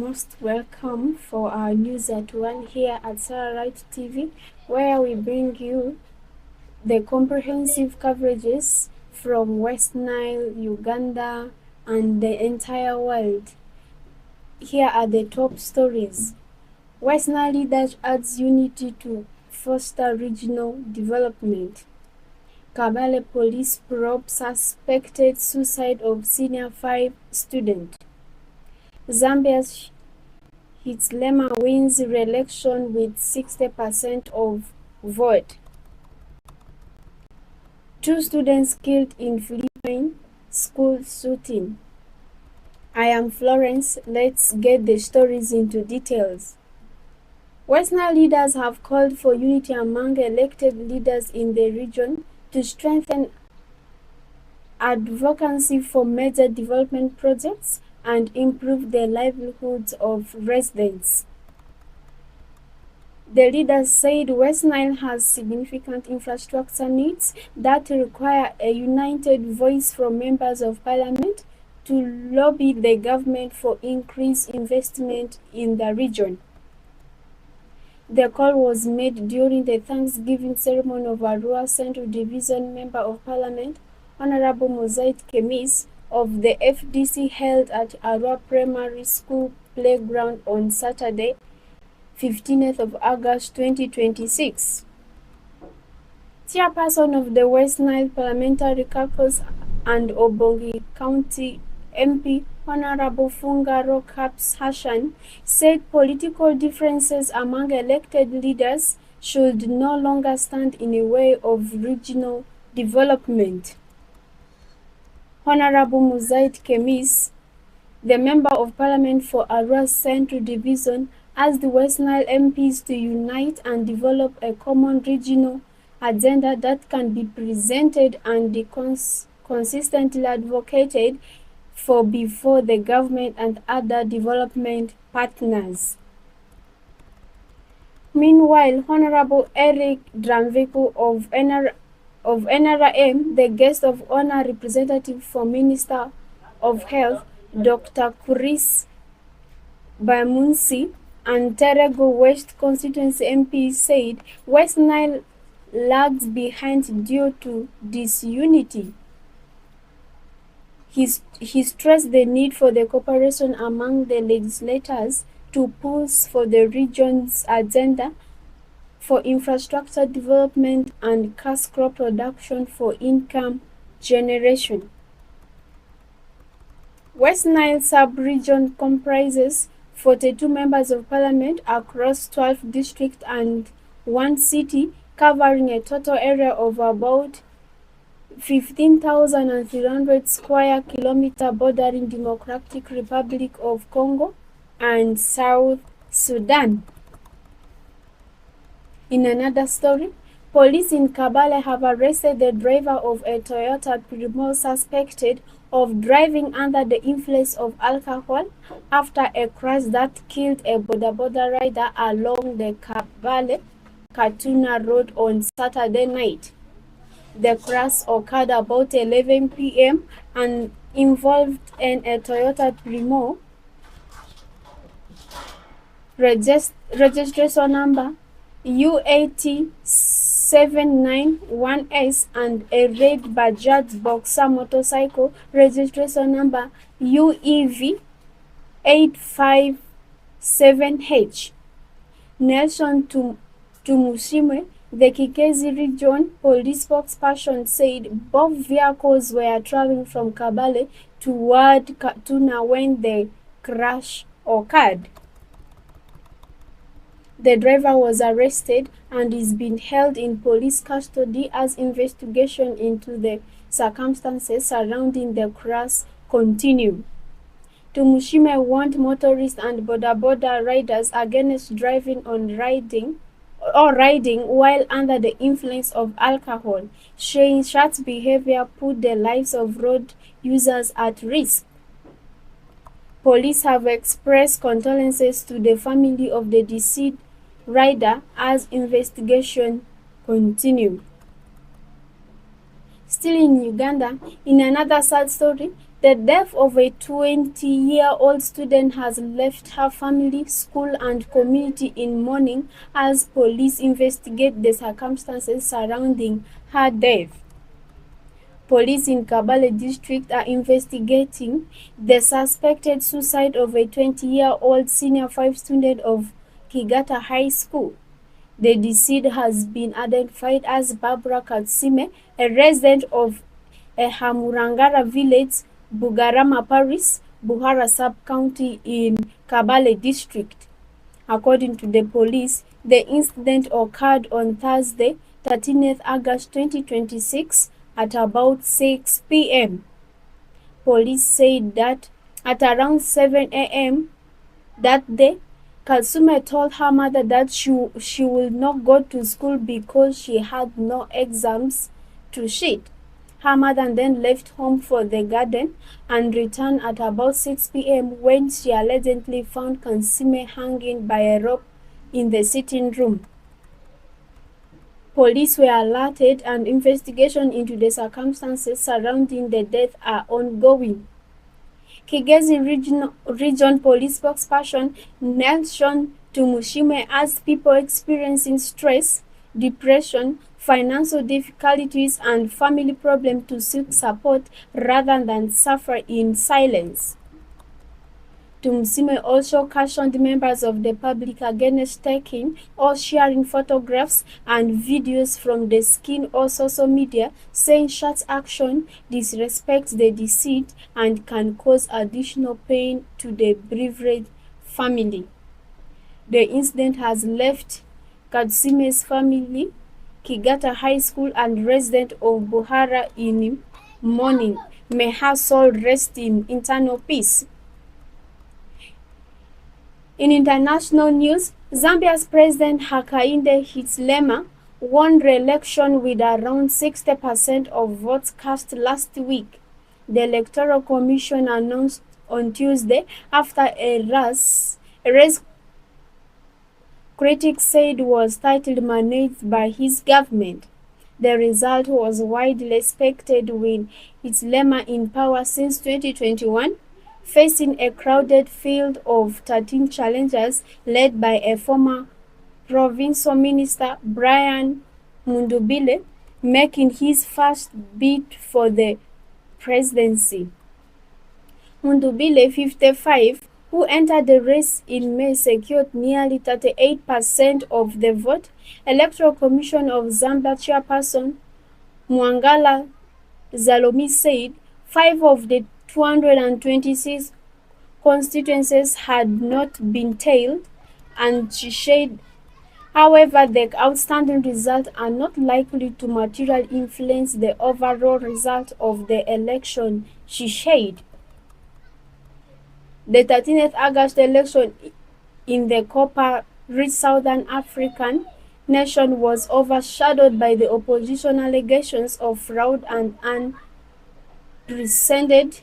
most welcome for our news at 1 here at Sararights TV, where we bring you the comprehensive coverages from West Nile, Uganda, and the entire world. Here are the top stories. West Nile leader adds unity to foster regional development. Kabale police probe suspected suicide of senior 5 student. Zambia's Hitlema wins re-election with 60% of vote. 2 students killed in Philippine school shooting. I am Florence. Let's get the stories into details. West Nile leaders have called for unity among elected leaders in the region to strengthen advocacy for major development projects and improve the livelihoods of residents. The leaders said West Nile has significant infrastructure needs that require a united voice from members of parliament to lobby the government for increased investment in the region. The call was made during the Thanksgiving ceremony of Arua Central Division Member of Parliament, Honorable Mosait Kemis, of the FDC held at Arua Primary School Playground on Saturday, 15th of August 2026. Chairperson of the West Nile Parliamentary Caucus and Obongi County MP, Honorable Fungaro Caps Hassan, said political differences among elected leaders should no longer stand in the way of regional development. Honorable Mosait Kemis, the Member of Parliament for Arua Central Division, asked the West Nile MPs to unite and develop a common regional agenda that can be presented and consistently advocated for before the government and other development partners. Meanwhile, Honorable Eric Dramviku of NRM, the guest of honor representative for Minister of Health, Dr. Chris Bamunsi, and Terego West constituency MP said West Nile lags behind due to disunity. He stressed the need for the cooperation among the legislators to push for the region's agenda for infrastructure development and cash crop production for income generation. West Nile sub-region comprises 42 members of parliament across 12 districts and 1 city, covering a total area of about 15,300 square kilometers bordering Democratic Republic of Congo and South Sudan. In another story, police in Kabale have arrested the driver of a Toyota Primo suspected of driving under the influence of alcohol after a crash that killed a boda rider along the Kabale-Katuna Road on Saturday night. The crash occurred about 11 p.m. and involved a Toyota Primo registration number UAT791S and a red Bajaj Boxer motorcycle registration number UEV857H. Nelson Tumushime, the Kikezi Region Police spokesperson, said both vehicles were traveling from Kabale toward Katuna when the crash occurred. The driver was arrested and is being held in police custody as investigation into the circumstances surrounding the crash continue. Tumushime warned motorists and boda riders against driving or riding while under the influence of alcohol, saying such behavior put the lives of road users at risk. Police have expressed condolences to the family of the deceased rider as investigation continues. Still in Uganda, in another sad story, The death of a 20-year-old student has left her family, school, and community in mourning as police investigate the circumstances surrounding her death. Police in Kabale district are investigating the suspected suicide of a 20-year-old senior 5 student of Kigata High School. The deceased has been identified as Barbara Katsime, a resident of Hamurangara village, Bugarama Parish, Buhara sub-county in Kabale district. According to the police, the incident occurred on Thursday, 13th August 2026 at about 6 p.m. Police said that at around 7 a.m. that day, Katsume told her mother that she will not go to school because she had no exams to sit. Her mother then left home for the garden and returned at about 6 p.m. when she allegedly found Katsume hanging by a rope in the sitting room. Police were alerted and investigation into the circumstances surrounding the death are ongoing. Kigezi Region Police spokesperson Nelson Tumushime asked people experiencing stress, depression, financial difficulties, and family problems to seek support rather than suffer in silence. Tumushime also cautioned members of the public against taking or sharing photographs and videos from the scene or social media, saying such action disrespects the deceased and can cause additional pain to the bereaved family. The incident has left Katsume's family, Kigata High School, and resident of Buhara in mourning. May her soul rest in eternal peace. In international news, Zambia's President Hakainde Hichilema won re-election with around 60% of votes cast last week, the Electoral Commission announced on Tuesday after a race critics said was tightly managed by his government. The result was widely expected with Hichilema in power since 2021. Facing a crowded field of 13 challengers led by a former provincial minister, Brian Mundubile, making his first bid for the presidency. Mundubile, 55, who entered the race in May, secured nearly 38% of the vote. Electoral Commission of Zambia chairperson Mwangala Zalomi said 5 of the 226 constituencies had not been tallied, and she said, however, the outstanding results are not likely to materially influence the overall result of the election, she said. The 13th August election in the copper-rich Southern African nation was overshadowed by the opposition allegations of fraud and unprecedented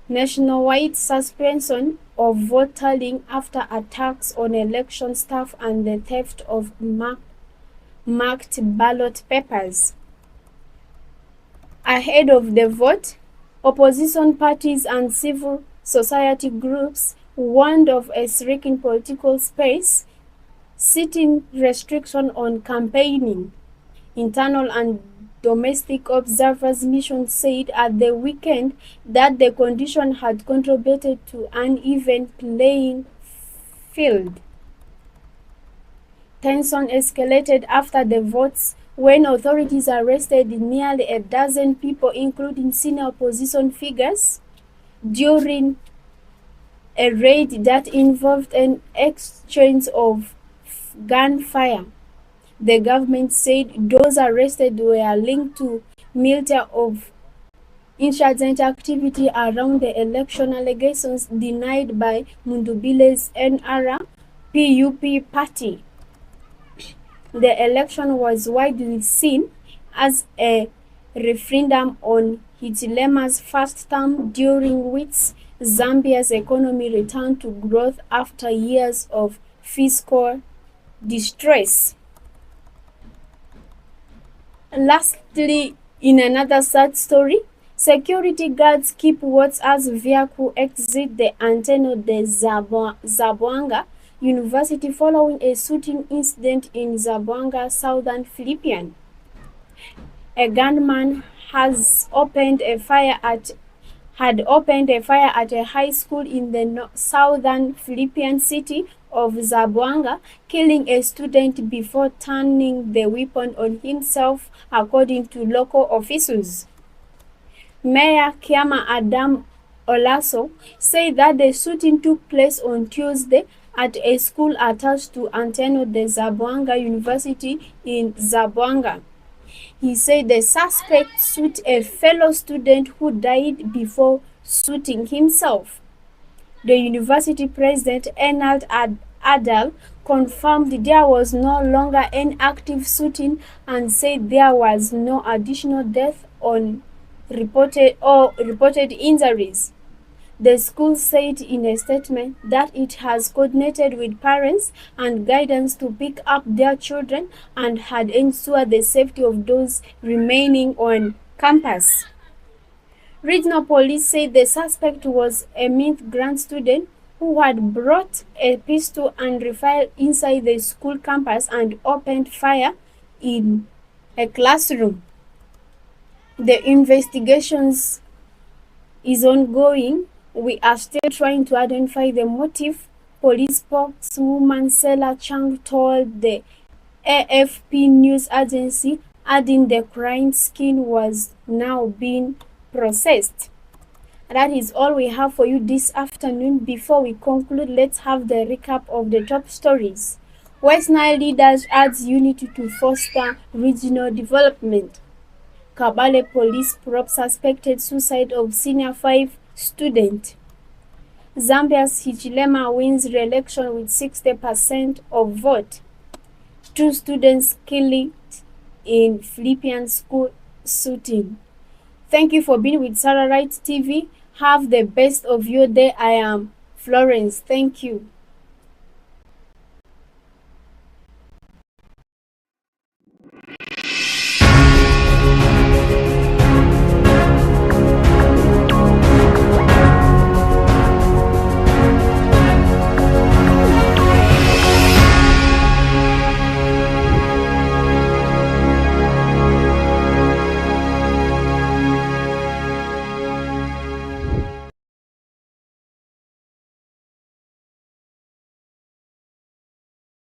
nationwide suspension of vote tallying after attacks on election staff and the theft of marked ballot papers. Ahead of the vote, opposition parties and civil society groups warned of a shrinking political space, citing restriction on campaigning. Internal and domestic observers' mission said at the weekend that the condition had contributed to an uneven playing field. Tension escalated after the votes when authorities arrested nearly a dozen people, including senior opposition figures, during a raid that involved an exchange of gunfire. The government said those arrested were linked to military of insurgent activity around the election, allegations denied by Mundubile's NRPUP party. The election was widely seen as a referendum on Hichilema's first term, during which Zambia's economy returned to growth after years of fiscal distress. Lastly, in another sad story, Security guards keep watch as vehicle exit the Anteno de Zamboanga University following a shooting incident in Zamboanga, southern Philippines. A gunman had opened a fire at a high school in the southern Philippine city of Zamboanga, killing a student before turning the weapon on himself, according to local officials. Mayor Kiama Adam Olaso said that the shooting took place on Tuesday at a school attached to Anteno de Zamboanga University in Zamboanga. He said the suspect shot a fellow student who died before shooting himself. The university president, Enald Adal, confirmed there was no longer an active shooting and said there was no additional death on reported injuries. The school said in a statement that it has coordinated with parents and guidance to pick up their children and had ensured the safety of those remaining on campus. Regional police said the suspect was a mid-grade student who had brought a pistol and rifle inside the school campus and opened fire in a classroom. The investigations is ongoing. We are still trying to identify the motive, police spokeswoman Sela Chang told the AFP news agency, adding the crime scene was now being processed. That is all we have for you this afternoon. Before we conclude, let's have the recap of the top stories. West Nile leaders urge unity to foster regional development. Kabale police probe suspected suicide of senior 5 student. Zambia's Hichilema wins re-election with 60% of vote. 2 students killed in Philippine school shooting. Thank you for being with Sararights TV. Have the best of your day. I am Florence. Thank you.